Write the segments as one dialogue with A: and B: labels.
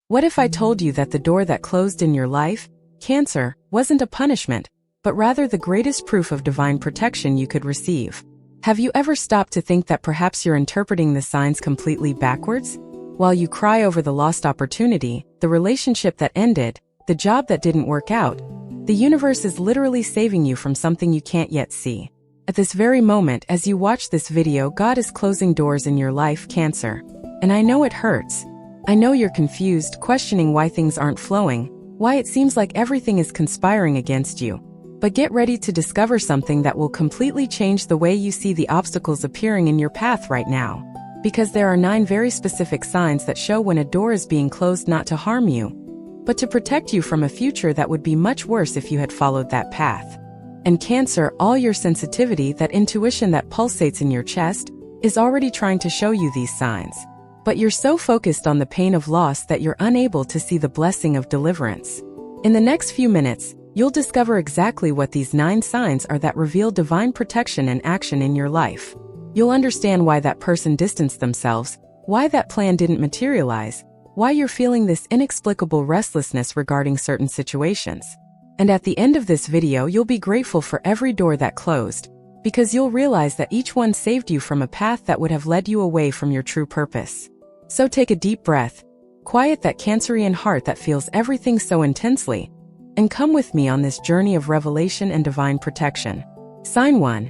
A: What if I told you that the door that closed in your life, Cancer, wasn't a punishment, but rather the greatest proof of divine protection you could receive? Have you ever stopped to think that perhaps you're interpreting the signs completely backwards? While you cry over the lost opportunity, the relationship that ended, the job that didn't work out, the universe is literally saving you from something you can't yet see. At this very moment, as you watch this video, God is closing doors in your life, Cancer. And I know it hurts. I know you're confused, questioning why things aren't flowing, why it seems like everything is conspiring against you. But get ready to discover something that will completely change the way you see the obstacles appearing in your path right now. Because there are 9 very specific signs that show when a door is being closed, not to harm you, but to protect you from a future that would be much worse if you had followed that path. And Cancer, all your sensitivity, that intuition that pulsates in your chest, is already trying to show you these signs. But you're so focused on the pain of loss that you're unable to see the blessing of deliverance. In the next few minutes, you'll discover exactly what these 9 signs are that reveal divine protection and action in your life. You'll understand why that person distanced themselves, why that plan didn't materialize, why you're feeling this inexplicable restlessness regarding certain situations. And at the end of this video, you'll be grateful for every door that closed, because you'll realize that each one saved you from a path that would have led you away from your true purpose. So take a deep breath, quiet that Cancerian heart that feels everything so intensely, and come with me on this journey of revelation and divine protection. Sign 1.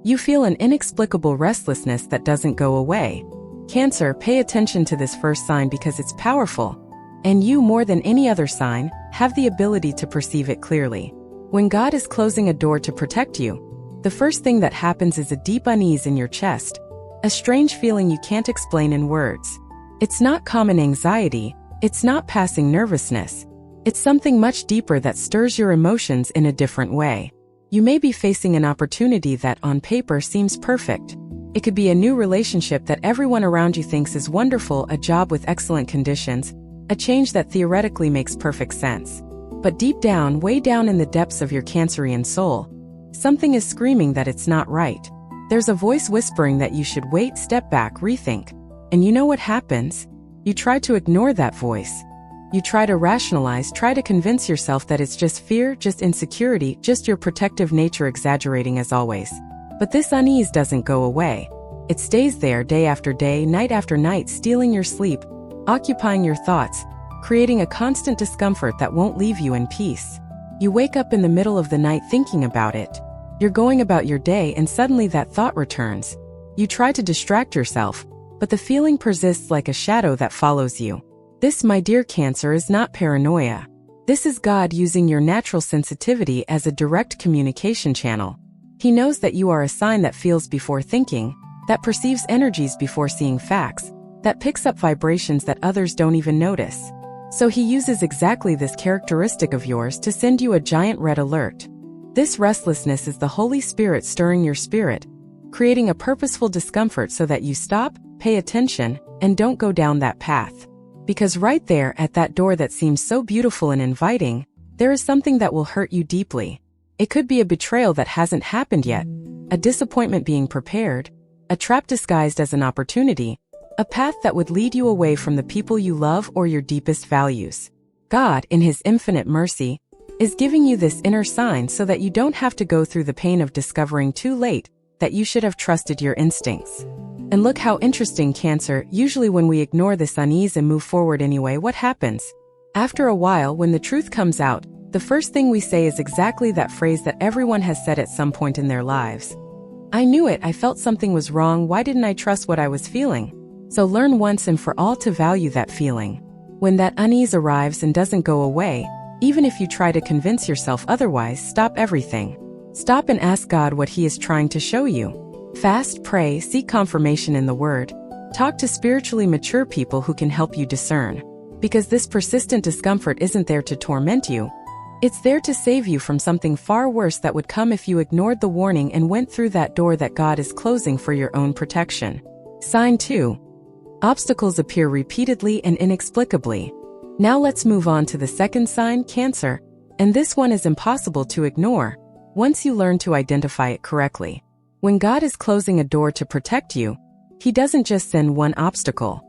A: You feel an inexplicable restlessness that doesn't go away. Cancer, pay attention to this first sign because it's powerful, and you, more than any other sign, have the ability to perceive it clearly. When God is closing a door to protect you, the first thing that happens is a deep unease in your chest, a strange feeling you can't explain in words. It's not common anxiety, it's not passing nervousness. It's something much deeper that stirs your emotions in a different way. You may be facing an opportunity that on paper seems perfect. It could be a new relationship that everyone around you thinks is wonderful, a job with excellent conditions, a change that theoretically makes perfect sense. But deep down, way down in the depths of your Cancerian soul, something is screaming that it's not right. There's a voice whispering that you should wait, step back, rethink. And you know what happens? You try to ignore that voice. You try to rationalize, try to convince yourself that it's just fear, just insecurity, just your protective nature exaggerating as always. But this unease doesn't go away. It stays there day after day, night after night, stealing your sleep, occupying your thoughts, creating a constant discomfort that won't leave you in peace. You wake up in the middle of the night thinking about it. You're going about your day and suddenly that thought returns. You try to distract yourself, but the feeling persists like a shadow that follows you. This, my dear Cancer, is not paranoia. This is God using your natural sensitivity as a direct communication channel. He knows that you are a sign that feels before thinking, that perceives energies before seeing facts, that picks up vibrations that others don't even notice. So he uses exactly this characteristic of yours to send you a giant red alert. This restlessness is the Holy Spirit stirring your spirit, creating a purposeful discomfort so that you stop, pay attention, and don't go down that path. Because right there at that door that seems so beautiful and inviting, there is something that will hurt you deeply. It could be a betrayal that hasn't happened yet, a disappointment being prepared, a trap disguised as an opportunity, a path that would lead you away from the people you love or your deepest values. God, in His infinite mercy, is giving you this inner sign so that you don't have to go through the pain of discovering too late that you should have trusted your instincts. And look how interesting, Cancer, usually when we ignore this unease and move forward anyway, what happens? After a while, when the truth comes out, the first thing we say is exactly that phrase that everyone has said at some point in their lives. I knew it, I felt something was wrong, why didn't I trust what I was feeling? So learn once and for all to value that feeling. When that unease arrives and doesn't go away, even if you try to convince yourself otherwise, stop everything. Stop and ask God what He is trying to show you. Fast, pray, seek confirmation in the Word. Talk to spiritually mature people who can help you discern. Because this persistent discomfort isn't there to torment you. It's there to save you from something far worse that would come if you ignored the warning and went through that door that God is closing for your own protection. Sign 2. Obstacles appear repeatedly and inexplicably. Now let's move on to the second sign, Cancer. And this one is impossible to ignore, once you learn to identify it correctly. When God is closing a door to protect you, He doesn't just send one obstacle.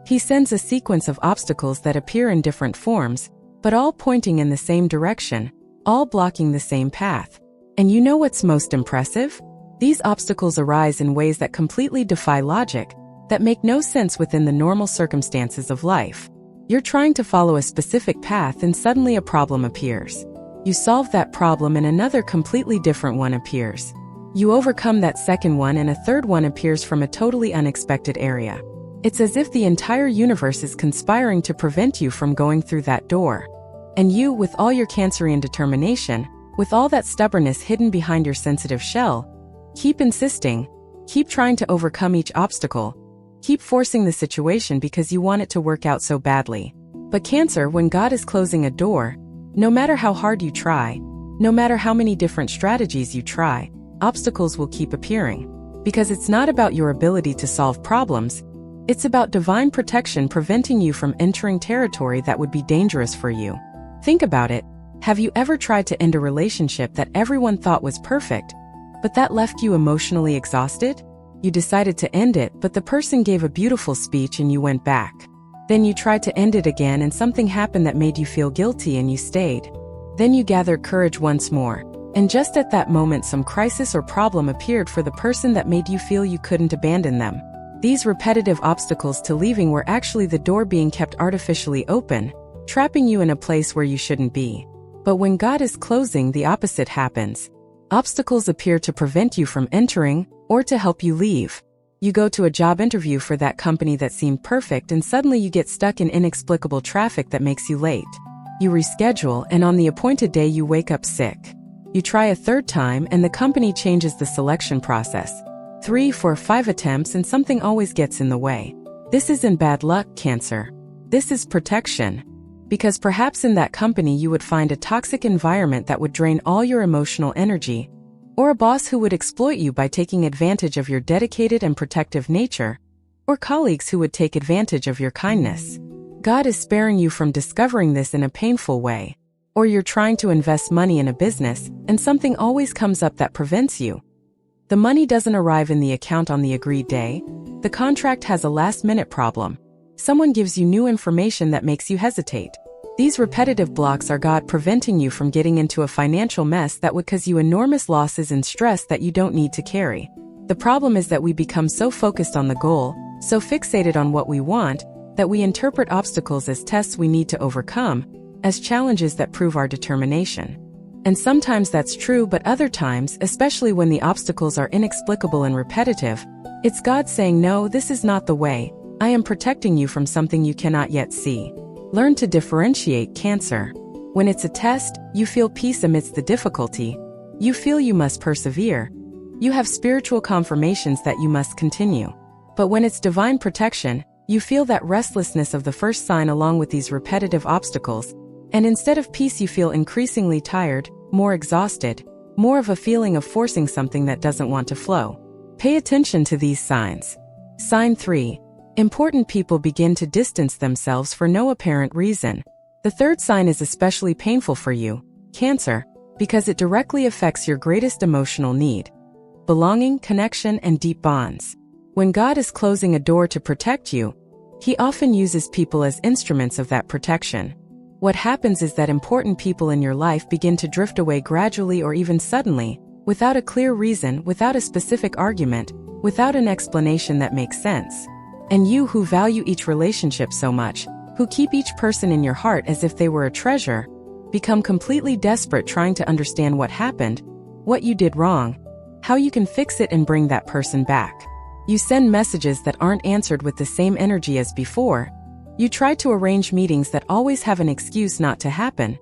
A: He sends a sequence of obstacles that appear in different forms, but all pointing in the same direction, all blocking the same path. And you know what's most impressive? These obstacles arise in ways that completely defy logic, that make no sense within the normal circumstances of life. You're trying to follow a specific path and suddenly a problem appears. You solve that problem and another completely different one appears. You overcome that second one and a third one appears from a totally unexpected area. It's as if the entire universe is conspiring to prevent you from going through that door. And you, with all your Cancerian determination, with all that stubbornness hidden behind your sensitive shell, keep insisting, keep trying to overcome each obstacle, keep forcing the situation because you want it to work out so badly. But Cancer, when God is closing a door, no matter how hard you try, no matter how many different strategies you try, obstacles will keep appearing. Because it's not about your ability to solve problems, it's about divine protection preventing you from entering territory that would be dangerous for you. Think about it. Have you ever tried to end a relationship that everyone thought was perfect, but that left you emotionally exhausted? You decided to end it, but the person gave a beautiful speech and you went back. Then you tried to end it again and something happened that made you feel guilty and you stayed. Then you gathered courage once more, and just at that moment some crisis or problem appeared for the person that made you feel you couldn't abandon them. These repetitive obstacles to leaving were actually the door being kept artificially open, trapping you in a place where you shouldn't be. But when God is closing, the opposite happens. Obstacles appear to prevent you from entering, or to help you leave. You go to a job interview for that company that seemed perfect and suddenly you get stuck in inexplicable traffic that makes you late. You reschedule and on the appointed day you wake up sick. You try a third time and the company changes the selection process. 3, 4, 5 attempts and something always gets in the way. This isn't bad luck, Cancer. This is protection. Because perhaps in that company you would find a toxic environment that would drain all your emotional energy, or a boss who would exploit you by taking advantage of your dedicated and protective nature, or colleagues who would take advantage of your kindness. God is sparing you from discovering this in a painful way. Or you're trying to invest money in a business, and something always comes up that prevents you. The money doesn't arrive in the account on the agreed day. The contract has a last-minute problem. Someone gives you new information that makes you hesitate. These repetitive blocks are God preventing you from getting into a financial mess that would cause you enormous losses and stress that you don't need to carry. The problem is that we become so focused on the goal, so fixated on what we want, that we interpret obstacles as tests we need to overcome, as challenges that prove our determination. And sometimes that's true, but other times, especially when the obstacles are inexplicable and repetitive, it's God saying, no, this is not the way. I am protecting you from something you cannot yet see. Learn to differentiate, Cancer. When it's a test, you feel peace amidst the difficulty. You feel you must persevere. You have spiritual confirmations that you must continue. But when it's divine protection, you feel that restlessness of the first sign along with these repetitive obstacles, and instead of peace you feel increasingly tired, more exhausted, more of a feeling of forcing something that doesn't want to flow. Pay attention to these signs. Sign 3. Important people begin to distance themselves for no apparent reason. The third sign is especially painful for you, Cancer, because it directly affects your greatest emotional need: belonging, connection, and deep bonds. When God is closing a door to protect you, He often uses people as instruments of that protection. What happens is that important people in your life begin to drift away gradually or even suddenly, without a clear reason, without a specific argument, without an explanation that makes sense. And you, who value each relationship so much, who keep each person in your heart as if they were a treasure, become completely desperate trying to understand what happened, what you did wrong, how you can fix it and bring that person back. You send messages that aren't answered with the same energy as before. You try to arrange meetings that always have an excuse not to happen.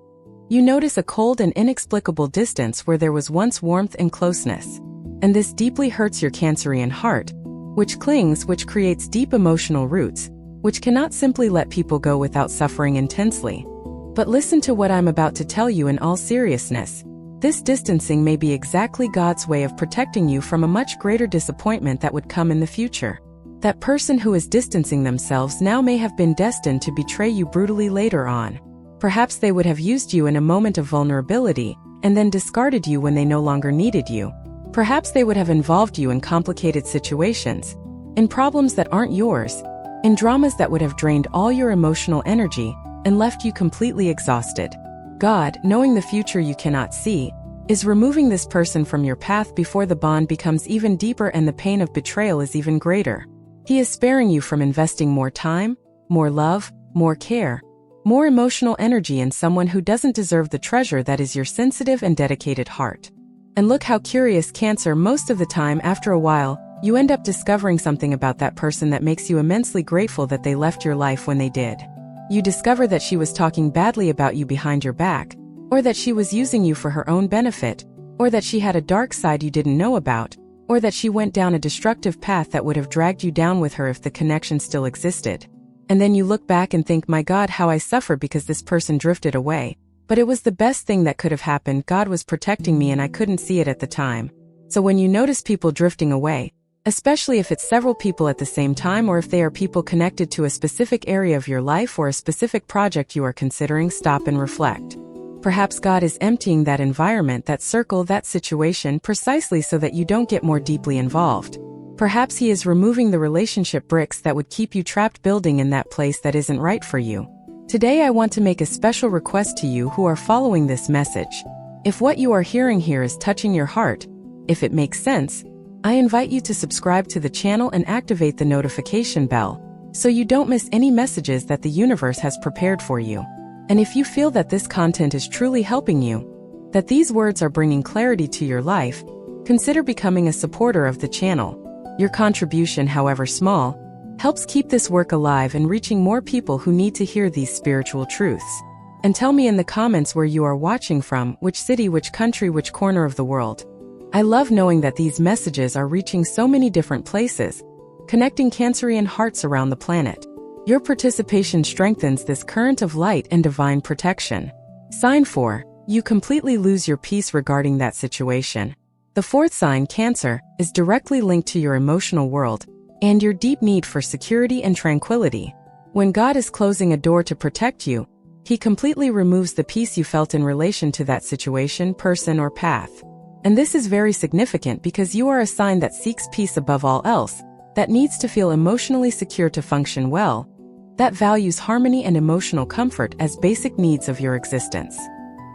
A: You notice a cold and inexplicable distance where there was once warmth and closeness. And this deeply hurts your Cancerian heart, which clings, which creates deep emotional roots, which cannot simply let people go without suffering intensely. But listen to what I'm about to tell you in all seriousness. This distancing may be exactly God's way of protecting you from a much greater disappointment that would come in the future. That person who is distancing themselves now may have been destined to betray you brutally later on. Perhaps they would have used you in a moment of vulnerability, and then discarded you when they no longer needed you. Perhaps they would have involved you in complicated situations, in problems that aren't yours, in dramas that would have drained all your emotional energy and left you completely exhausted. God, knowing the future you cannot see, is removing this person from your path before the bond becomes even deeper and the pain of betrayal is even greater. He is sparing you from investing more time, more love, more care, more emotional energy in someone who doesn't deserve the treasure that is your sensitive and dedicated heart. And look how curious, Cancer, most of the time after a while, you end up discovering something about that person that makes you immensely grateful that they left your life when they did. You discover that she was talking badly about you behind your back, or that she was using you for her own benefit, or that she had a dark side you didn't know about, or that she went down a destructive path that would have dragged you down with her if the connection still existed. And then you look back and think, my God, how I suffered because this person drifted away. But it was the best thing that could have happened. God was protecting me and I couldn't see it at the time. So when you notice people drifting away, especially if it's several people at the same time or if they are people connected to a specific area of your life or a specific project you are considering, stop and reflect. Perhaps God is emptying that environment, that circle, that situation precisely so that you don't get more deeply involved. Perhaps He is removing the relationship bricks that would keep you trapped building in that place that isn't right for you. Today I want to make a special request to you who are following this message. If what you are hearing here is touching your heart, if it makes sense, I invite you to subscribe to the channel and activate the notification bell so you don't miss any messages that the universe has prepared for you. And if you feel that this content is truly helping you, that these words are bringing clarity to your life, consider becoming a supporter of the channel. Your contribution, however small, helps keep this work alive and reaching more people who need to hear these spiritual truths. And tell me in the comments where you are watching from, which city, which country, which corner of the world. I love knowing that these messages are reaching so many different places, connecting Cancerian hearts around the planet. Your participation strengthens this current of light and divine protection. Sign 4. You completely lose your peace regarding that situation. The fourth sign, Cancer, is directly linked to your emotional world and your deep need for security and tranquility. When God is closing a door to protect you, He completely removes the peace you felt in relation to that situation, person, or path. And this is very significant because you are a sign that seeks peace above all else, that needs to feel emotionally secure to function well, that values harmony and emotional comfort as basic needs of your existence.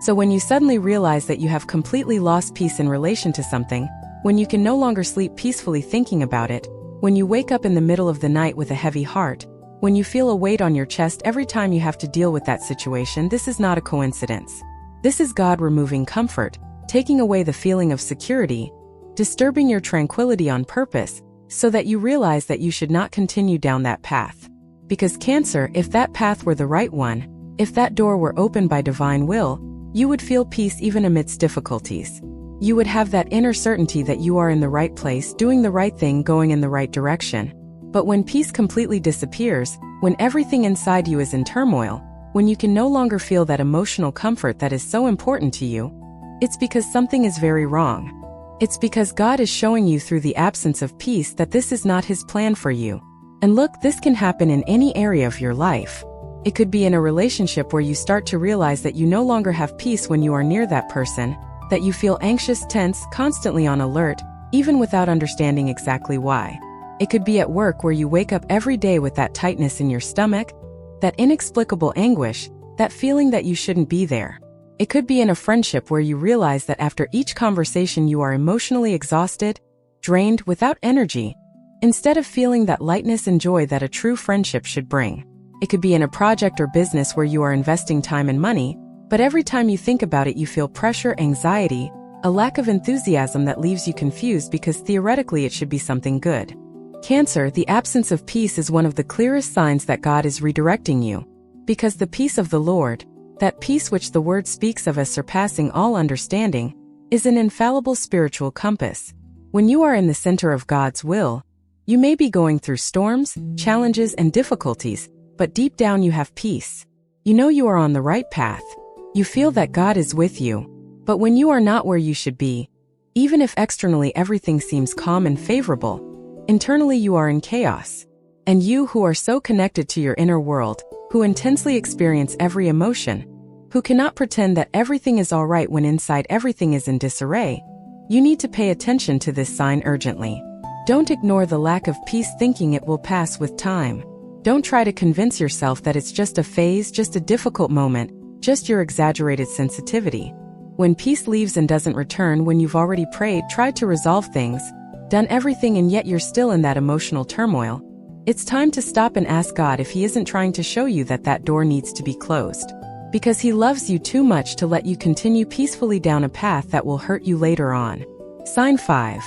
A: So when you suddenly realize that you have completely lost peace in relation to something, when you can no longer sleep peacefully thinking about it, when you wake up in the middle of the night with a heavy heart, when you feel a weight on your chest every time you have to deal with that situation, this is not a coincidence. This is God removing comfort, taking away the feeling of security, disturbing your tranquility on purpose, so that you realize that you should not continue down that path. Because Cancer, if that path were the right one, if that door were opened by divine will, you would feel peace even amidst difficulties. You would have that inner certainty that you are in the right place, doing the right thing, going in the right direction. But when peace completely disappears, when everything inside you is in turmoil, when you can no longer feel that emotional comfort that is so important to you, it's because something is very wrong. It's because God is showing you through the absence of peace that this is not His plan for you. And look, this can happen in any area of your life. It could be in a relationship where you start to realize that you no longer have peace when you are near that person, that you feel anxious, tense, constantly on alert, even without understanding exactly why. It could be at work where you wake up every day with that tightness in your stomach, that inexplicable anguish, that feeling that you shouldn't be there. It could be in a friendship where you realize that after each conversation you are emotionally exhausted, drained, without energy, instead of feeling that lightness and joy that a true friendship should bring. It could be in a project or business where you are investing time and money, but every time you think about it you feel pressure, anxiety, a lack of enthusiasm that leaves you confused because theoretically it should be something good. Cancer, the absence of peace is one of the clearest signs that God is redirecting you. Because the peace of the Lord, that peace which the Word speaks of as surpassing all understanding, is an infallible spiritual compass. When you are in the center of God's will, you may be going through storms, challenges, and difficulties, but deep down you have peace. You know you are on the right path. You feel that God is with you. But when you are not where you should be, even if externally everything seems calm and favorable, internally you are in chaos. And you who are so connected to your inner world, who intensely experience every emotion, who cannot pretend that everything is all right when inside everything is in disarray, you need to pay attention to this sign urgently. Don't ignore the lack of peace thinking it will pass with time. Don't try to convince yourself that it's just a phase, just a difficult moment, just your exaggerated sensitivity. When peace leaves and doesn't return when you've already prayed, tried to resolve things, done everything, and yet you're still in that emotional turmoil, it's time to stop and ask God if He isn't trying to show you that that door needs to be closed. Because He loves you too much to let you continue peacefully down a path that will hurt you later on. Sign 5.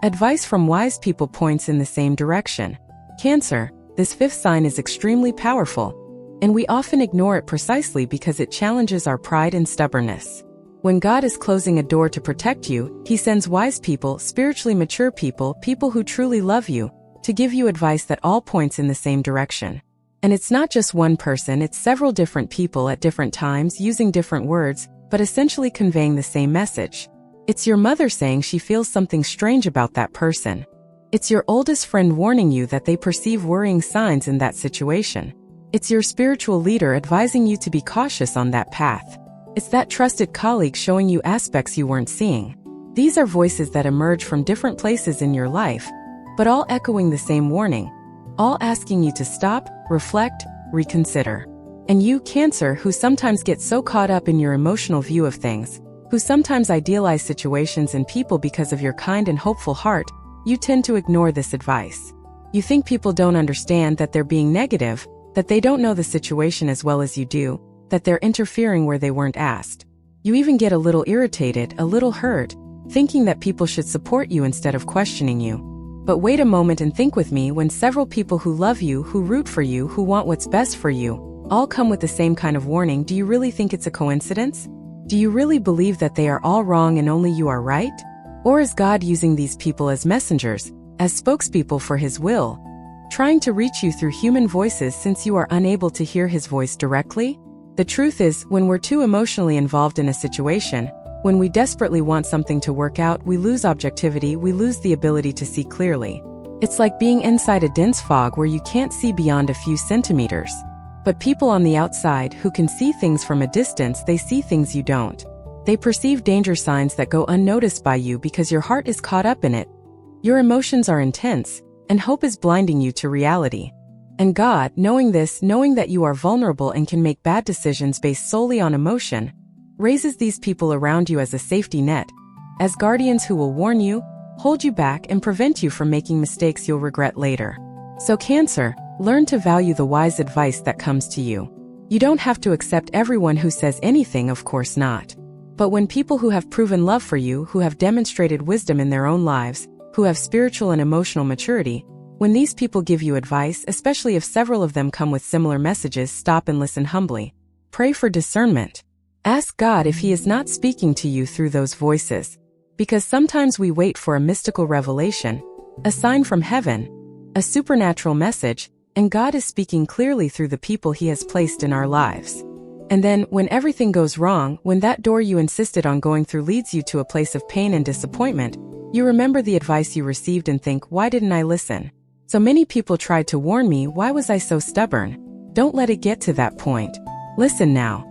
A: Advice from wise people points in the same direction. Cancer, this fifth sign is extremely powerful, and we often ignore it precisely because it challenges our pride and stubbornness. When God is closing a door to protect you, He sends wise people, spiritually mature people, people who truly love you, to give you advice that all points in the same direction. And it's not just one person, it's several different people at different times using different words, but essentially conveying the same message. It's your mother saying she feels something strange about that person. It's your oldest friend warning you that they perceive worrying signs in that situation. It's your spiritual leader advising you to be cautious on that path. It's that trusted colleague showing you aspects you weren't seeing. These are voices that emerge from different places in your life, but all echoing the same warning, all asking you to stop, reflect, reconsider. And you, Cancer, who sometimes get so caught up in your emotional view of things, who sometimes idealize situations and people because of your kind and hopeful heart, you tend to ignore this advice. You think people don't understand, that they're being negative, that they don't know the situation as well as you do, that they're interfering where they weren't asked. You even get a little irritated, a little hurt, thinking that people should support you instead of questioning you. But wait a moment and think with me, when several people who love you, who root for you, who want what's best for you, all come with the same kind of warning, do you really think it's a coincidence? Do you really believe that they are all wrong and only you are right? Or is God using these people as messengers, as spokespeople for His will, trying to reach you through human voices since you are unable to hear His voice directly? The truth is, when we're too emotionally involved in a situation, when we desperately want something to work out, we lose objectivity, we lose the ability to see clearly. It's like being inside a dense fog where you can't see beyond a few centimeters. But people on the outside who can see things from a distance, they see things you don't. They perceive danger signs that go unnoticed by you because your heart is caught up in it. Your emotions are intense, and hope is blinding you to reality. And God, knowing this, knowing that you are vulnerable and can make bad decisions based solely on emotion, raises these people around you as a safety net, as guardians who will warn you, hold you back, and prevent you from making mistakes you'll regret later. So Cancer, learn to value the wise advice that comes to you. You don't have to accept everyone who says anything, of course not. But when people who have proven love for you, who have demonstrated wisdom in their own lives, who have spiritual and emotional maturity, when these people give you advice, especially if several of them come with similar messages, stop and listen humbly. Pray for discernment. Ask God if He is not speaking to you through those voices. Because sometimes we wait for a mystical revelation, a sign from heaven, a supernatural message, and God is speaking clearly through the people He has placed in our lives. And then, when everything goes wrong, when that door you insisted on going through leads you to a place of pain and disappointment, you remember the advice you received and think, why didn't I listen? So many people tried to warn me, why was I so stubborn? Don't let it get to that point. Listen now.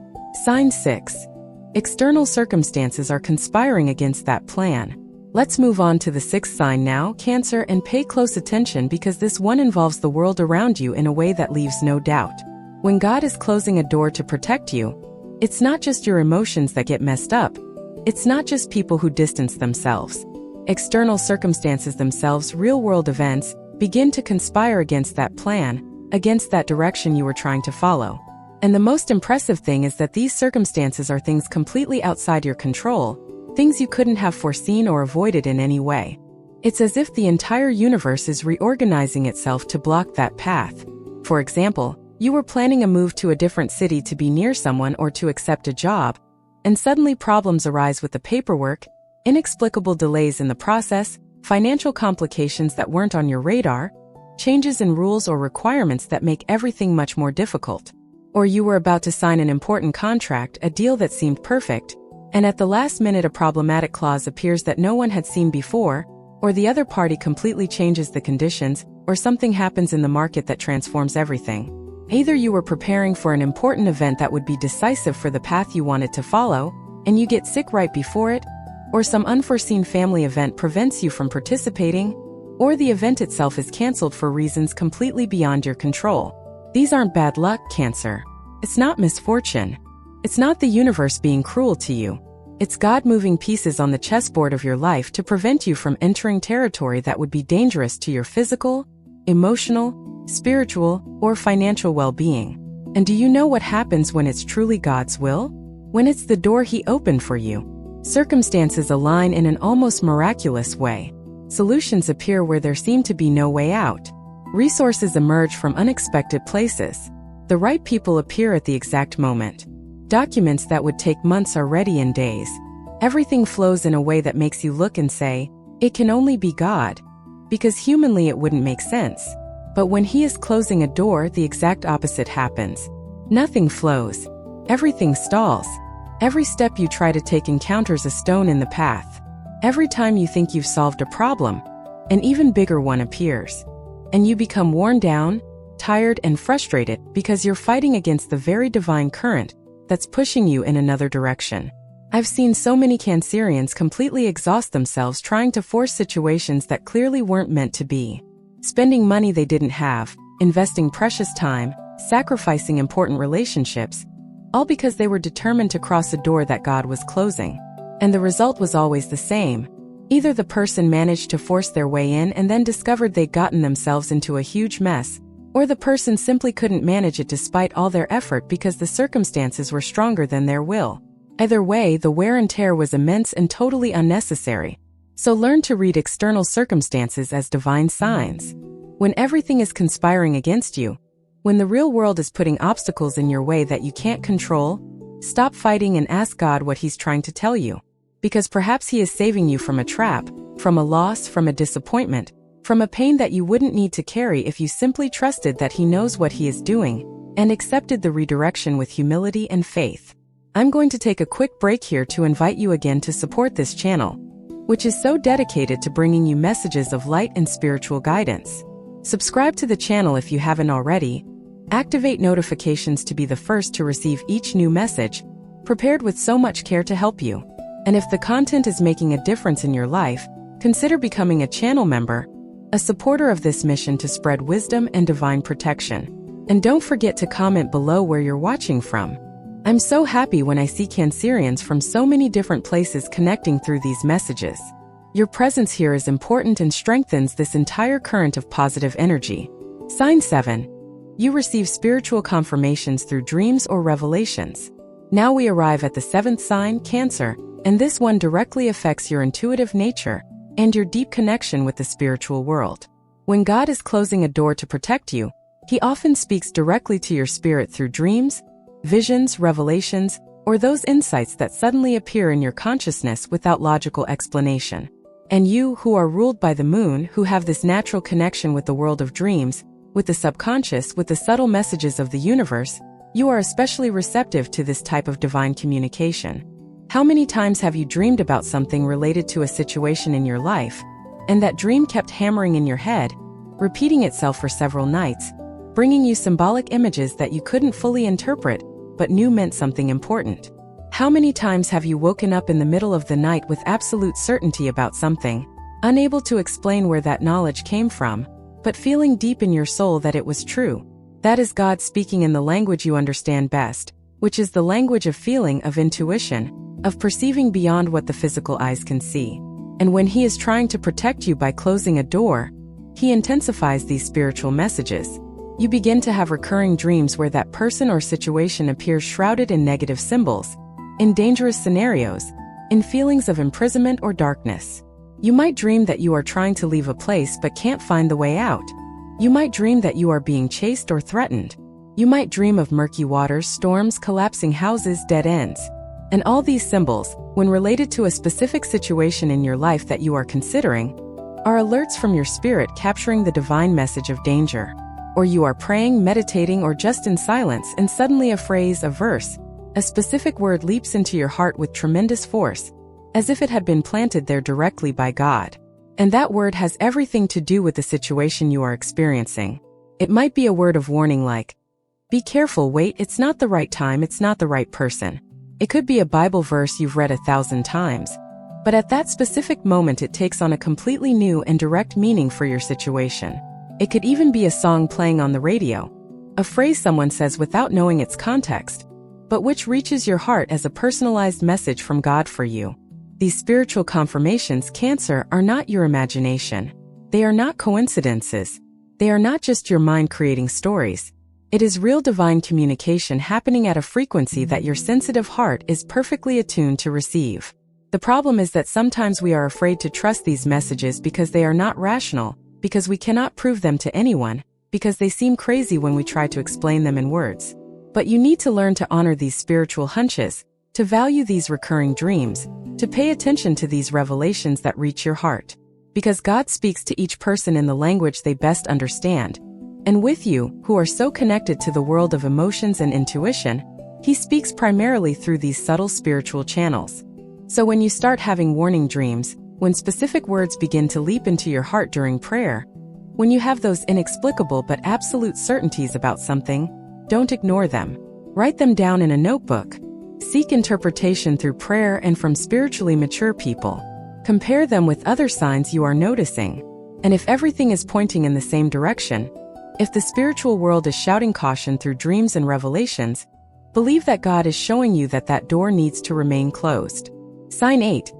A: Sign 6. External circumstances are conspiring against that plan. Let's move on to the 6th sign now, Cancer, and pay close attention because this one involves the world around you in a way that leaves no doubt. When God is closing a door to protect you, it's not just your emotions that get messed up. It's not just people who distance themselves. External circumstances themselves, real-world events, begin to conspire against that plan, against that direction you were trying to follow. And the most impressive thing is that these circumstances are things completely outside your control, things you couldn't have foreseen or avoided in any way. It's as if the entire universe is reorganizing itself to block that path. For example, you were planning a move to a different city to be near someone or to accept a job, and suddenly problems arise with the paperwork, inexplicable delays in the process, financial complications that weren't on your radar, changes in rules or requirements that make everything much more difficult. Or you were about to sign an important contract, a deal that seemed perfect, and at the last minute a problematic clause appears that no one had seen before, or the other party completely changes the conditions, or something happens in the market that transforms everything. Either you were preparing for an important event that would be decisive for the path you wanted to follow, and you get sick right before it, or some unforeseen family event prevents you from participating, or the event itself is canceled for reasons completely beyond your control. These aren't bad luck, Cancer. It's not misfortune. It's not the universe being cruel to you. It's God moving pieces on the chessboard of your life to prevent you from entering territory that would be dangerous to your physical, emotional, spiritual, or financial well-being. And do you know what happens when it's truly God's will? When it's the door He opened for you, circumstances align in an almost miraculous way. Solutions appear where there seemed to be no way out. Resources emerge from unexpected places. The right people appear at the exact moment. Documents that would take months are ready in days. Everything flows in a way that makes you look and say, it can only be God. Because humanly it wouldn't make sense. But when He is closing a door, the exact opposite happens. Nothing flows. Everything stalls. Every step you try to take encounters a stone in the path. Every time you think you've solved a problem, an even bigger one appears. And you become worn down, tired, and frustrated because you're fighting against the very divine current that's pushing you in another direction. I've seen so many Cancerians completely exhaust themselves trying to force situations that clearly weren't meant to be. Spending money they didn't have, investing precious time, sacrificing important relationships, all because they were determined to cross a door that God was closing. And the result was always the same. Either the person managed to force their way in and then discovered they'd gotten themselves into a huge mess, or the person simply couldn't manage it despite all their effort because the circumstances were stronger than their will. Either way, the wear and tear was immense and totally unnecessary. So learn to read external circumstances as divine signs. When everything is conspiring against you, when the real world is putting obstacles in your way that you can't control, stop fighting and ask God what He's trying to tell you. Because perhaps He is saving you from a trap, from a loss, from a disappointment, from a pain that you wouldn't need to carry if you simply trusted that He knows what He is doing, and accepted the redirection with humility and faith. I'm going to take a quick break here to invite you again to support this channel, which is so dedicated to bringing you messages of light and spiritual guidance. Subscribe to the channel if you haven't already. Activate notifications to be the first to receive each new message, prepared with so much care to help you. And if the content is making a difference in your life, consider becoming a channel member, a supporter of this mission to spread wisdom and divine protection. And don't forget to comment below where you're watching from. I'm so happy when I see Cancerians from so many different places connecting through these messages. Your presence here is important and strengthens this entire current of positive energy. Sign 7. You receive spiritual confirmations through dreams or revelations. Now we arrive at the 7th sign, Cancer, and this one directly affects your intuitive nature and your deep connection with the spiritual world. When God is closing a door to protect you, He often speaks directly to your spirit through dreams, visions, revelations, or those insights that suddenly appear in your consciousness without logical explanation. And you, who are ruled by the moon, who have this natural connection with the world of dreams, with the subconscious, with the subtle messages of the universe, you are especially receptive to this type of divine communication. How many times have you dreamed about something related to a situation in your life, and that dream kept hammering in your head, repeating itself for several nights, bringing you symbolic images that you couldn't fully interpret, but knew meant something important? How many times have you woken up in the middle of the night with absolute certainty about something, unable to explain where that knowledge came from, but feeling deep in your soul that it was true? That is God speaking in the language you understand best, which is the language of feeling, of intuition, of perceiving beyond what the physical eyes can see. And when He is trying to protect you by closing a door, He intensifies these spiritual messages. You begin to have recurring dreams where that person or situation appears shrouded in negative symbols, in dangerous scenarios, in feelings of imprisonment or darkness. You might dream that you are trying to leave a place but can't find the way out. You might dream that you are being chased or threatened. You might dream of murky waters, storms, collapsing houses, dead ends. And all these symbols, when related to a specific situation in your life that you are considering, are alerts from your spirit capturing the divine message of danger. Or you are praying, meditating, or just in silence, and suddenly a phrase, a verse, a specific word leaps into your heart with tremendous force, as if it had been planted there directly by God. And that word has everything to do with the situation you are experiencing. It might be a word of warning like, be careful, wait, it's not the right time, it's not the right person. It could be a Bible verse you've read 1,000 times, But at that specific moment it takes on a completely new and direct meaning for your situation. It could even be a song playing on the radio, a phrase someone says without knowing its context, but which reaches your heart as a personalized message from God for you. These spiritual confirmations, Cancer, are not your imagination. They are not coincidences. They are not just your mind creating stories. It is real divine communication happening at a frequency that your sensitive heart is perfectly attuned to receive. The problem is that sometimes we are afraid to trust these messages because they are not rational, because we cannot prove them to anyone, because they seem crazy when we try to explain them in words. But you need to learn to honor these spiritual hunches, to value these recurring dreams, to pay attention to these revelations that reach your heart. Because God speaks to each person in the language they best understand. And with you, who are so connected to the world of emotions and intuition, He speaks primarily through these subtle spiritual channels. So when you start having warning dreams, when specific words begin to leap into your heart during prayer, when you have those inexplicable but absolute certainties about something, don't ignore them. Write them down in a notebook. Seek interpretation through prayer and from spiritually mature people. Compare them with other signs you are noticing. And if everything is pointing in the same direction, if the spiritual world is shouting caution through dreams and revelations, believe that God is showing you that that door needs to remain closed. Sign 8.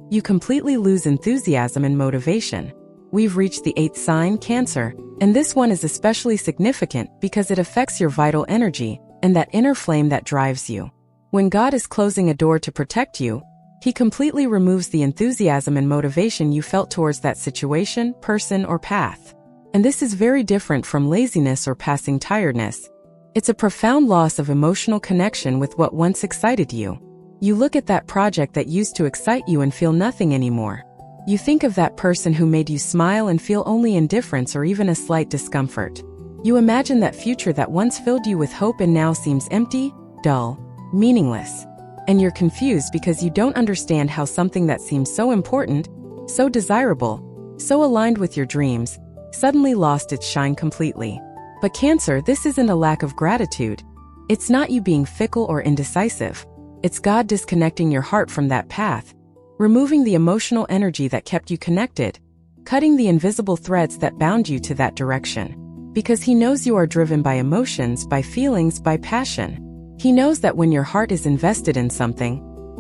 A: You completely lose enthusiasm and motivation. We've reached the 8th sign, Cancer, and this one is especially significant because it affects your vital energy and that inner flame that drives you. When God is closing a door to protect you, He completely removes the enthusiasm and motivation you felt towards that situation, person, or path. And this is very different from laziness or passing tiredness. It's a profound loss of emotional connection with what once excited you. You look at that project that used to excite you and feel nothing anymore. You think of that person who made you smile and feel only indifference or even a slight discomfort. You imagine that future that once filled you with hope and now seems empty, dull, meaningless. And you're confused because you don't understand how something that seems so important, so desirable, so aligned with your dreams, suddenly lost its shine completely. But Cancer, this isn't a lack of gratitude. It's not you being fickle or indecisive. It's God disconnecting your heart from that path, removing the emotional energy that kept you connected, cutting the invisible threads that bound you to that direction. Because He knows you are driven by emotions, by feelings, by passion. He knows that when your heart is invested in something,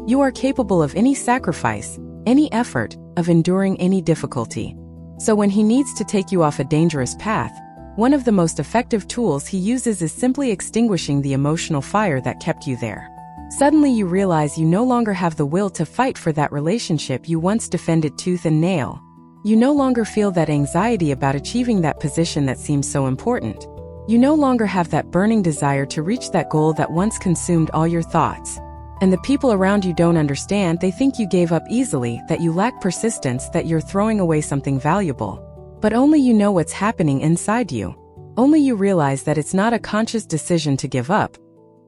A: you are capable of any sacrifice, any effort, of enduring any difficulty. So when He needs to take you off a dangerous path, one of the most effective tools He uses is simply extinguishing the emotional fire that kept you there. Suddenly you realize you no longer have the will to fight for that relationship you once defended tooth and nail. You no longer feel that anxiety about achieving that position that seems so important. You no longer have that burning desire to reach that goal that once consumed all your thoughts. And the people around you don't understand. They think you gave up easily, that you lack persistence, that you're throwing away something valuable. But only you know what's happening inside you. Only you realize that it's not a conscious decision to give up.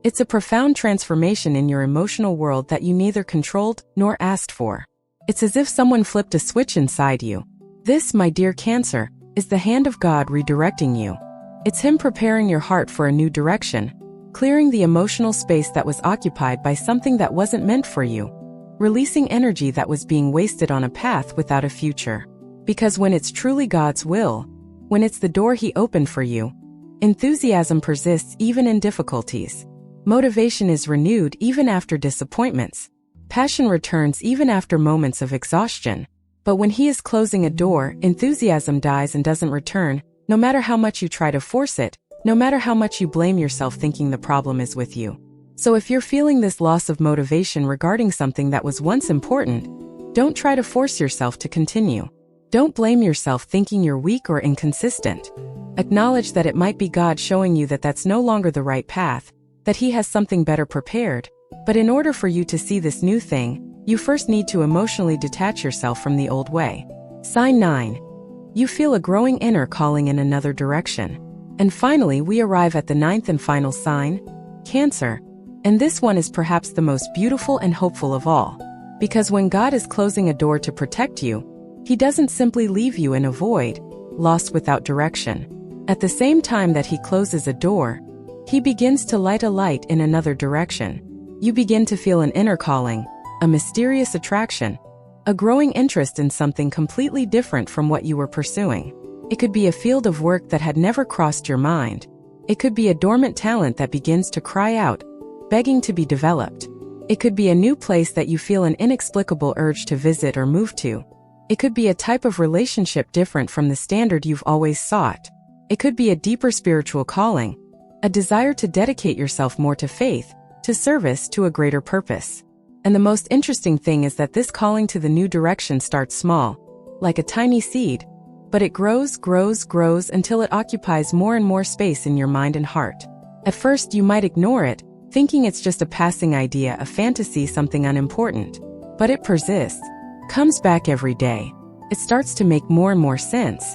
A: It's a profound transformation in your emotional world that you neither controlled nor asked for. It's as if someone flipped a switch inside you. This, my dear Cancer, is the hand of God redirecting you. It's Him preparing your heart for a new direction, clearing the emotional space that was occupied by something that wasn't meant for you, releasing energy that was being wasted on a path without a future. Because when it's truly God's will, when it's the door He opened for you, enthusiasm persists even in difficulties. Motivation is renewed even after disappointments. Passion returns even after moments of exhaustion. But when He is closing a door, enthusiasm dies and doesn't return, no matter how much you try to force it, no matter how much you blame yourself thinking the problem is with you. So if you're feeling this loss of motivation regarding something that was once important, don't try to force yourself to continue. Don't blame yourself thinking you're weak or inconsistent. Acknowledge that it might be God showing you that that's no longer the right path, that He has something better prepared. But in order for you to see this new thing, you first need to emotionally detach yourself from the old way. Sign 9. You feel a growing inner calling in another direction. And finally, we arrive at the 9th and final sign, Cancer. And this one is perhaps the most beautiful and hopeful of all. Because when God is closing a door to protect you, He doesn't simply leave you in a void, lost without direction. At the same time that He closes a door, He begins to light a light in another direction. You begin to feel an inner calling, a mysterious attraction, a growing interest in something completely different from what you were pursuing. It could be a field of work that had never crossed your mind. It could be a dormant talent that begins to cry out, begging to be developed. It could be a new place that you feel an inexplicable urge to visit or move to. It could be a type of relationship different from the standard you've always sought. It could be a deeper spiritual calling, a desire to dedicate yourself more to faith, to service, to a greater purpose. And the most interesting thing is that this calling to the new direction starts small, like a tiny seed, but it grows until it occupies more and more space in your mind and heart. At first, you might ignore it, thinking it's just a passing idea, a fantasy, something unimportant. But it persists, comes back every day. It starts to make more and more sense.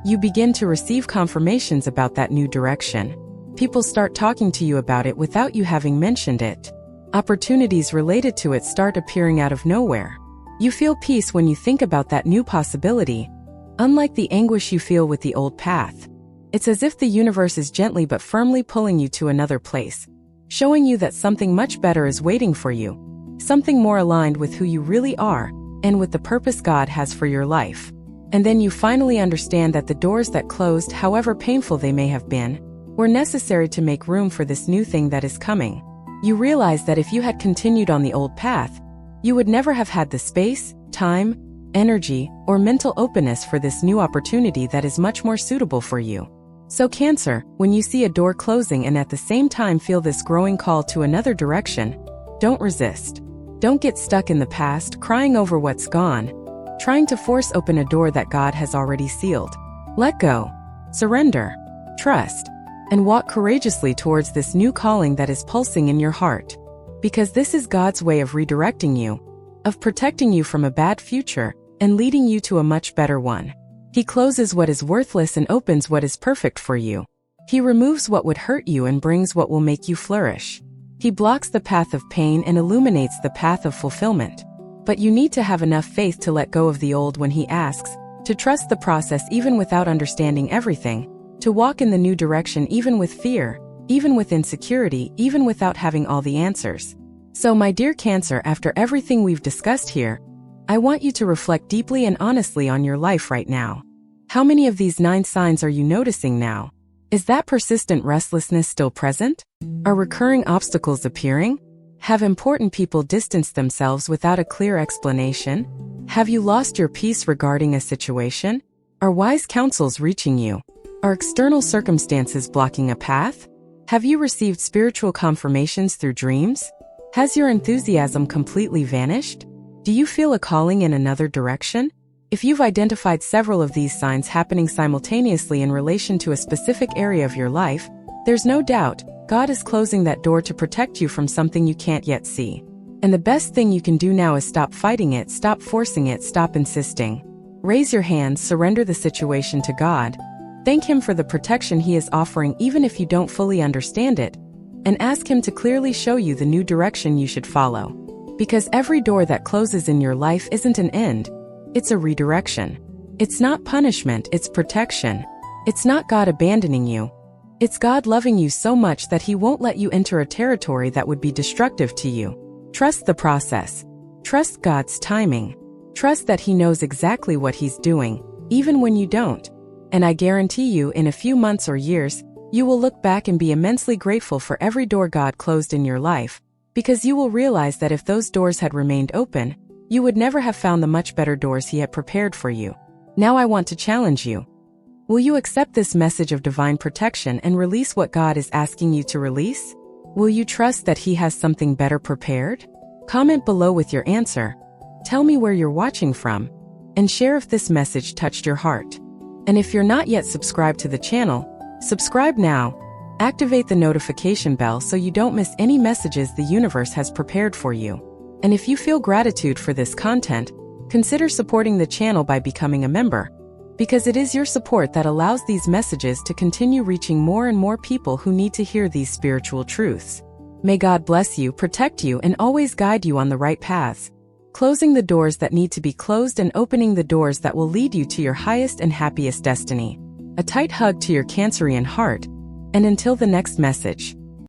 A: You begin to receive confirmations about that new direction. People start talking to you about it without you having mentioned it. Opportunities related to it start appearing out of nowhere. You feel peace when you think about that new possibility, unlike the anguish you feel with the old path. It's as if the universe is gently but firmly pulling you to another place, showing you that something much better is waiting for you, something more aligned with who you really are and with the purpose God has for your life. And then you finally understand that the doors that closed, however painful they may have been, were necessary to make room for this new thing that is coming. You realize that if you had continued on the old path, you would never have had the space, time, energy, or mental openness for this new opportunity that is much more suitable for you. So Cancer, when you see a door closing and at the same time feel this growing call to another direction, don't resist. Don't get stuck in the past, crying over what's gone, trying to force open a door that God has already sealed. Let go, surrender, trust, and walk courageously towards this new calling that is pulsing in your heart. Because this is God's way of redirecting you, of protecting you from a bad future and leading you to a much better one. He closes what is worthless and opens what is perfect for you. He removes what would hurt you and brings what will make you flourish. He blocks the path of pain and illuminates the path of fulfillment. But you need to have enough faith to let go of the old when He asks, to trust the process even without understanding everything, to walk in the new direction even with fear, even with insecurity, even without having all the answers. So my dear Cancer, after everything we've discussed here, I want you to reflect deeply and honestly on your life right now. How many of these 9 signs are you noticing now? Is that persistent restlessness still present? Are recurring obstacles appearing? Have important people distanced themselves without a clear explanation? Have you lost your peace regarding a situation? Are wise counsels reaching you? Are external circumstances blocking a path? Have you received spiritual confirmations through dreams? Has your enthusiasm completely vanished? Do you feel a calling in another direction? If you've identified several of these signs happening simultaneously in relation to a specific area of your life, there's no doubt God is closing that door to protect you from something you can't yet see. And the best thing you can do now is stop fighting it, stop forcing it, stop insisting. Raise your hands, surrender the situation to God. Thank Him for the protection He is offering even if you don't fully understand it, and ask Him to clearly show you the new direction you should follow. Because every door that closes in your life isn't an end, it's a redirection. It's not punishment, it's protection. It's not God abandoning you. It's God loving you so much that He won't let you enter a territory that would be destructive to you. Trust the process. Trust God's timing. Trust that He knows exactly what He's doing, even when you don't. And I guarantee you, in a few months or years, you will look back and be immensely grateful for every door God closed in your life, because you will realize that if those doors had remained open, you would never have found the much better doors He had prepared for you. Now I want to challenge you. Will you accept this message of divine protection and release what God is asking you to release? Will you trust that He has something better prepared? Comment below with your answer. Tell me where you're watching from, and share if this message touched your heart. And if you're not yet subscribed to the channel, subscribe now. Activate the notification bell so you don't miss any messages the universe has prepared for you. And if you feel gratitude for this content, consider supporting the channel by becoming a member, because it is your support that allows these messages to continue reaching more and more people who need to hear these spiritual truths. May God bless you, protect you, and always guide you on the right paths, closing the doors that need to be closed and opening the doors that will lead you to your highest and happiest destiny. A tight hug to your Cancerian heart, and until the next message.